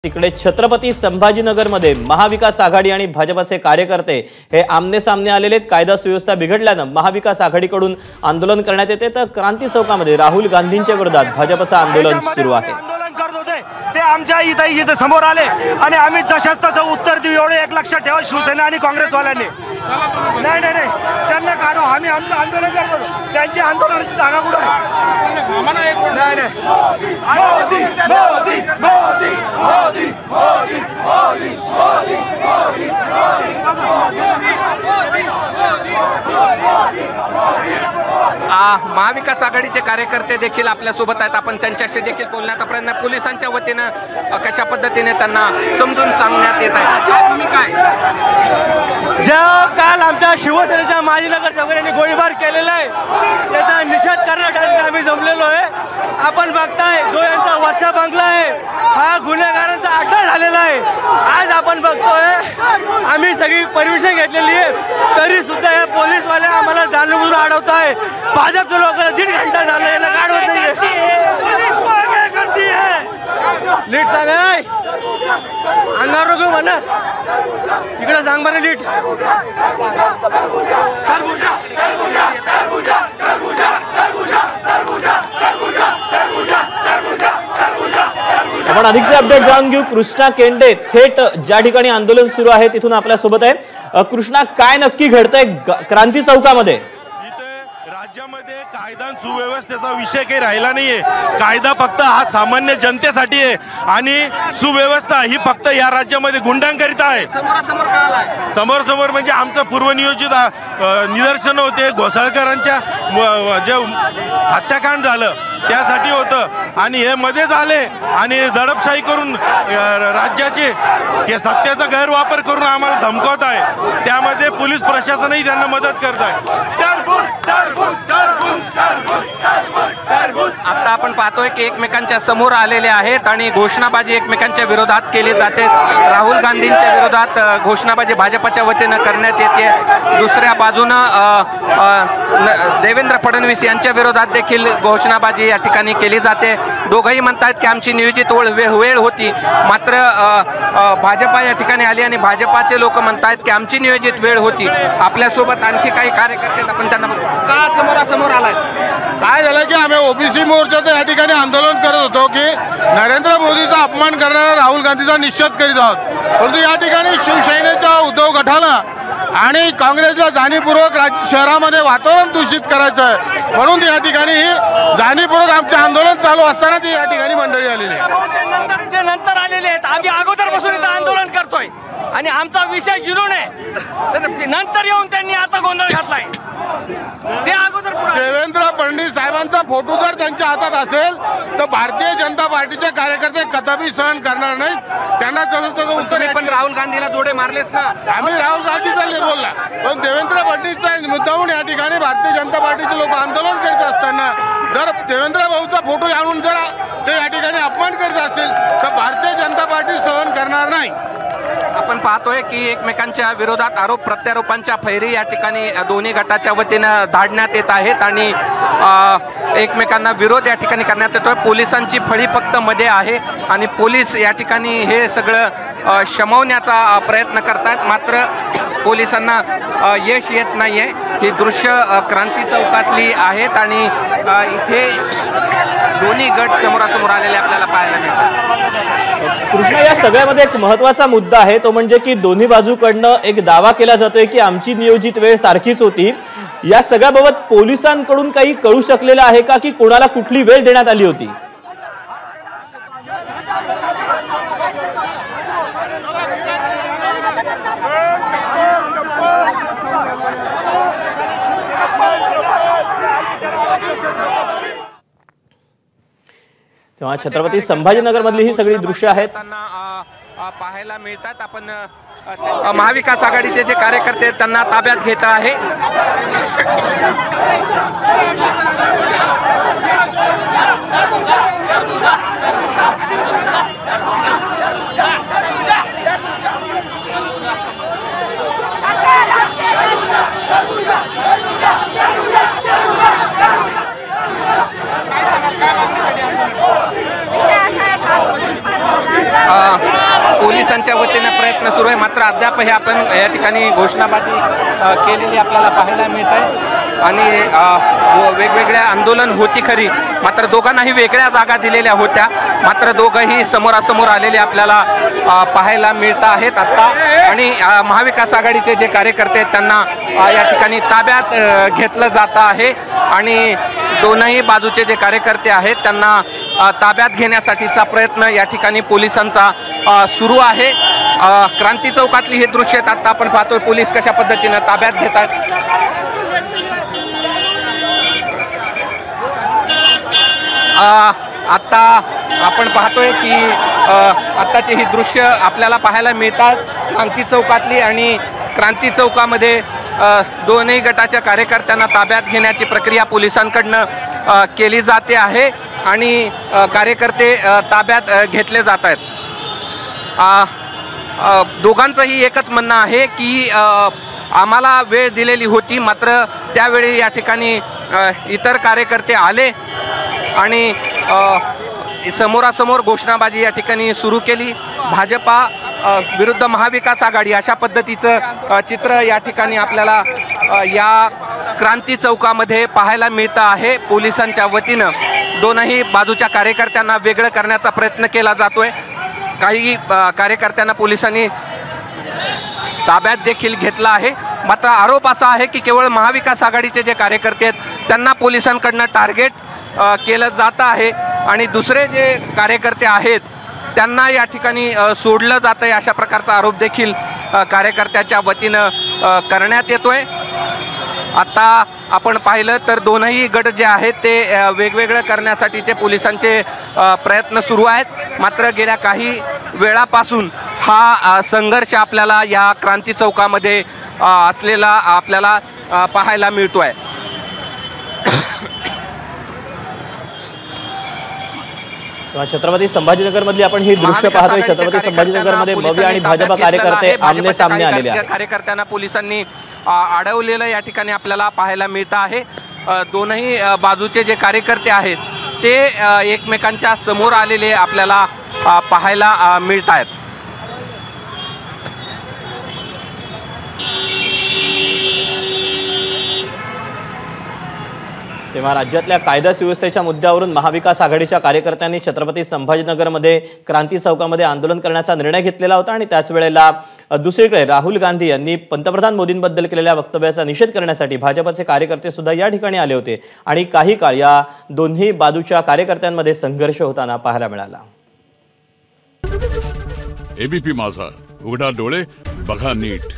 तिकडे छत्रपती संभाजीनगरमध्ये महाविकास आघाडी आणि भाजपचे कार्यकर्ते हे आमने सामने आलेले आहेत। कायदा सुव्यवस्था बिघडल्यानं महाविकास आघाडीकडून आंदोलन करण्यात येते तर क्रांती चौकामध्ये राहुल गांधींच्या विरोधात भाजपचं आंदोलन सुरू आहे। ते आमच्या इथे समोर आले आणि आम्ही जशाच तसं उत्तर देऊ एवढे एक लक्षात ठेवा शिवसेना आणि काँग्रेसवाल्यांनी। नाही नाही नाही त्यांना काढू, आम्ही आमचं आंदोलन करतो, त्यांची आंदोलनाची जागा कुठे आहे? नाही नाही मोदी मोदी मोदी मोदी मोदी मोदी मोदी महाविकास आघाडीचे कार्यकर्ते देखील आपल्या सोबत आहेत। आपण त्यांच्याशी देखील बोलण्याचा प्रयत्न पोलिसांच्या वतीनं कशा पद्धतीने त्यांना समजून सांगण्यात येत आहे। काय ज्या काल आमच्या शिवसेनेच्या माजी नगरसेवकांनी गोळीबार केलेला आहे त्याचा निषेध करण्यासाठी आम्ही जमलेलो आहे। आपण बघताय जो यांचा वर्षा बंगला आहे हा गुन्हेगारांचा अड्डा झालेला आहे। आज आपण बघतोय आम्ही सगळी परमिशन घेतलेली आहे तरी सुद्धा हे पोलीसवाले आम्हाला जाणून अडवत आहे। भाजपचे लोक 1.5 घंटा झालं यांना काढवत नाहीये। लीट सांगा अंगावर घेऊ म्हणा, इकडे सांग बरं लीट। आपण अधिकचे अपडेट जाणून घेऊ। कृष्णा केंडे थेट ज्या ठिकाणी आंदोलन सुरू आहे तिथून आपल्या सोबत आहे। कृष्णा, काय नक्की घडतंय क्रांती चौकामध्ये? राज्यामध्ये कायदा सुव्यवस्थेचा विषय काही राहिला नाहीये। कायदा फक्त हा सामान्य जनतेसाठी आहे आणि सुव्यवस्था ही फक्त या राज्यामध्ये गुंडांकरिता आहे। समोर समोर म्हणजे आमचं पूर्वनियोजित निदर्शन होते घोसाळकरांच्या जे हत्याकांड झालं त्यासाठी होतं आणि हे मध्येच आले आणि दडपशाही करून राज्याचे सत्तेचा गैरवापर करून आम्हाला धमकवत आहे। त्यामध्ये पोलीस प्रशासनही त्यांना मदत करत आहे। आता आपण पाहतोय की एकमेकांच्या समोर आलेले आहेत आणि घोषणाबाजी एकमेकांच्या विरोधात केली जाते। राहुल गांधींच्या विरोधात घोषणाबाजी भाजपच्या वतीनं करण्यात येते। दुसऱ्या बाजूनं देवेंद्र फडणवीस यांच्या विरोधात देखील घोषणाबाजी या ठिकाणी केली जाते। दोघंही म्हणतात की आमची नियोजित वेळ होती, मात्र भाजपा या ठिकाणी आली आणि भाजपाचे लोक म्हणतात की आमची नियोजित वेळ होती। आपल्यासोबत आणखी काही कार्यकर्ते आपण त्यांना का समोरासमोर आलाय? काय झालं की आम्ही ओबीसी मोर्चाचं या ठिकाणी आंदोलन करत होतो की नरेंद्र मोदीचा अपमान करणारा राहुल गांधीचा निषेध करीत आहोत, परंतु या ठिकाणी शिवसेनेच्या उद्धव गटाला आणि काँग्रेसला जाणीवपूर्वक शहरामध्ये वातावरण दूषित करायचं आहे म्हणून या ठिकाणी जाणीवपूर्वक आमचे आंदोलन चालू असताना ती या ठिकाणी मंडळी आलेली आहे। ते नंतर आलेले आहेत, आम्ही अगोदरपासून इथं आंदोलन करतोय आणि आमचा विषय जिरून आहे तर नंतर येऊन त्यांनी आता गोंधळ घातलाय। ते अगोदर देवेंद्र फडणवीस साहेबांचा फोटो जर त्यांच्या हातात असेल तर भारतीय जनता पार्टीचे कार्यकर्ते कदापि सहन करणार नाहीत। त्यांना तसं उत्तर पण राहुल गांधीला जोडे मारलेच ना। आम्ही राहुल गांधीचा बोलला पण देवेंद्र फडणवीसचा मुद्दाहून या ठिकाणी भारतीय जनता पार्टीचे लोक आंदोलन करीत असताना जर देवेंद्र भाऊचा फोटो आणून जर ते या ठिकाणी अपमान करीत असतील तर भारतीय जनता पार्टी सहन करणार नाही। आपण पाहतोय की एकमेकांच्या विरोधात आरोप प्रत्यारोपांच्या फैरी या ठिकाणी दोन्ही गटाच्या वतीनं धाडण्यात येत आहेत आणि एकमेकांना विरोध या ठिकाणी करण्यात येतोय। पोलिसांची फळी फक्त मध्ये आहे आणि पोलीस या ठिकाणी हे सगळं शमवण्याचा प्रयत्न करतात, मात्र पोलिसांना यश येत नाहीये। ही दृश्य क्रांती चौकातली आहेत आणि इथे दोन्ही गट समोरासमोर आलेले आपल्याला पाहायला मिळतात। कृष्णा, या सगळ्यामध्ये एक महत्त्वाचा मुद्दा आहे तो म्हणजे की दोन्ही बाजूकडनं एक दावा केला जातोय की आमची नियोजित वेळ सारखीच होती। या सगळ्याबाबत पोलिसांकडून काही कळू शकलेलं आहे का की कोणाला कुठली वेळ देण्यात आली होती? तेव्हा छत्रपती संभाजीनगर मधली ही सगळी दृश्य आहेत पाहायला मिळतात। आपण महाविकास आघाडीचे जे कार्यकर्ते त्यांना ताब्यात घेत आहे। पोलिसांच्या वतीने प्रयत्न सुरू आहे, मात्र अद्याप हे आपण या ठिकाणी घोषणाबाजी केलेली आपल्याला पाहायला मिळत आहे आणि वेगवेगळ्या आंदोलन होती खरी, मात्र दोघांनाही वेगळ्या जागा दिलेल्या होत्या, मात्र दोघंही समोरासमोर आलेले आपल्याला पाहायला मिळत आहेत आता। आणि महाविकास आघाडीचे जे कार्यकर्ते आहेत त्यांना या ठिकाणी ताब्यात घेतलं जात आहे आणि दोनही बाजूचे जे कार्यकर्ते आहेत त्यांना ताब्यात घेण्यासाठीचा प्रयत्न या ठिकाणी पोलिसांचा सुरू आहे। क्रांती चौकातली हे दृश्य आहेत आता आपण पाहतोय, पोलीस कशा पद्धतीने ताब्यात घेत आहेत। आता आपण पाहतोय की आत्ताची ही दृश्य आपल्याला पाहायला मिळतात क्रांती चौकातली, आणि क्रांती चौकामध्ये दोन्ही गटाच्या कार्यकर्त्यांना ताब्यात घेण्याची प्रक्रिया पोलिसांकडनं केली जाते आहे आणि कार्यकर्ते ताब्यात घेतले जात आहेत। दोघांचंही एकच म्हणणं आहे की आम्हाला वेळ दिलेली होती, मात्र त्यावेळी या ठिकाणी इतर कार्यकर्ते आले आणि समोरासमोर घोषणाबाजी या ठिकाणी सुरू केली। भाजपा विरुद्ध महाविकास आघाडी अशा पद्धतीचं चित्र या ठिकाणी आपल्याला या क्रांती चौकामध्ये पाहायला मिळतं आहे। पोलिसांच्या वतीनं दोनही बाजूच्या कार्यकर्त्यांना वेगळं करण्याचा प्रयत्न केला जातोय। काही कार्यकर्त्यांना पोलिसांनी ताब्यात देखील घेतला आहे, मात्र आरोप असा आहे की केवळ महाविकास आघाडीचे जे कार्यकर्ते आहेत त्यांना पोलिसांकडनं टार्गेट केलं जात आहे आणि दुसरे जे कार्यकर्ते आहेत त्यांना या ठिकाणी सोडलं जातं आहे, अशा प्रकारचा आरोप देखील कार्यकर्त्याच्या वतीनं करण्यात येतोय। आता आपण पाहिलं तर दोनही गट जे आहेत ते वेगवेगळं करण्यासाठीचे पोलिसांचे प्रयत्न सुरू आहेत, मात्र गेल्या काही वेळापासून हा संघर्ष आपल्याला या क्रांती चौकामध्ये असलेला आपल्याला पाहायला मिळतोय। छत्रपती संभाजीनगर मधली आपण ही दृश्य पाहतोय। छत्रपती संभाजीनगर मध्ये भव्य आणि भाजपा कार्यकर्ते आमने सामने आलेले आहेत। कार्यकर्त्यांना पोलिसांनी अडवलेलं या ठिकाणी आपल्याला पाहायला मिळतं आहे। दोनही बाजूचे जे कार्यकर्ते आहेत ते एकमेकांच्या समोर आलेले आपल्याला पाहायला मिळत आहेत। तेव्हा राज्यातल्या कायदा सुव्यवस्थेच्या मुद्द्यावरून महाविकास आघाडीच्या कार्यकर्त्यांनी छत्रपती संभाजीनगरमध्ये क्रांती चौकामध्ये आंदोलन करण्याचा निर्णय घेतलेला होता आणि त्याच वेळेला दुसरीकडे राहुल गांधी यांनी पंतप्रधान मोदींबद्दल केलेल्या वक्तव्याचा निषेध करण्यासाठी भाजपचे कार्यकर्ते सुद्धा या ठिकाणी आले होते आणि काही काळ या दोन्ही बाजूच्या कार्यकर्त्यांमध्ये संघर्ष होताना पाहायला मिळाला। एबीपी माझा, उघडा डोळे बघा नीट।